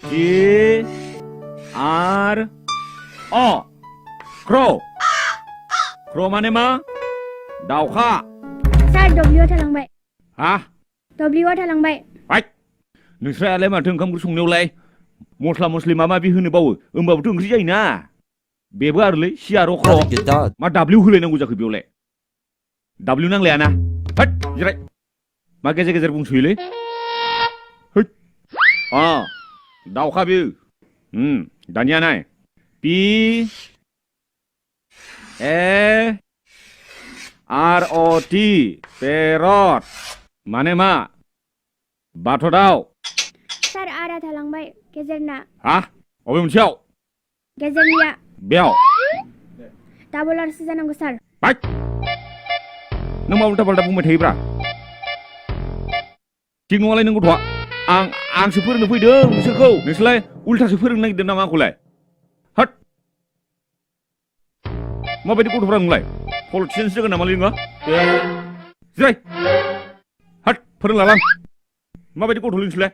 G R O Crow Crow माने मा दाउखा सार W थालांबाय हा W थालांबाय हाय नोंस्रालाय माथो ओंखाम ओंख्रि संनायावलाय मस्ला मस्लि माबा माबि होनो बावो होमबाबोथ' ओंख्रि जायोना बेबो आरोलै C R O Crow मा W होलायनांगौ जाखो बेयावलाय W नांलायाना होद जिराय मा गेजेर गेजेर बुंसोयोलै होद दाउखा बेयो दानिया नाय P A R O T parrot माने मा बाथ' दाउ सार आरा थालांबाय गेजेरना हा अबे मोनसेयाव गेजेरनिया बेयाव डाबल आरसो जानांगौ सार बाय नों मा उल्टा पाल्टा बुंबाय थायोब्रा थिग नङालाय नों गथ'आ आंसो फोरोंनो फैदों नोंसोरखौ नोंसोरलाय उल्टासो फोरोंनो नागिरदों नामा आंखौलाय हट माबायदि गथ'फ्रा नोंलाय पलिटिसियानसो जागोन नामालै नोङो जिराय हट फोरोंलालां माबायदि गथ'लै नोंसोरलाय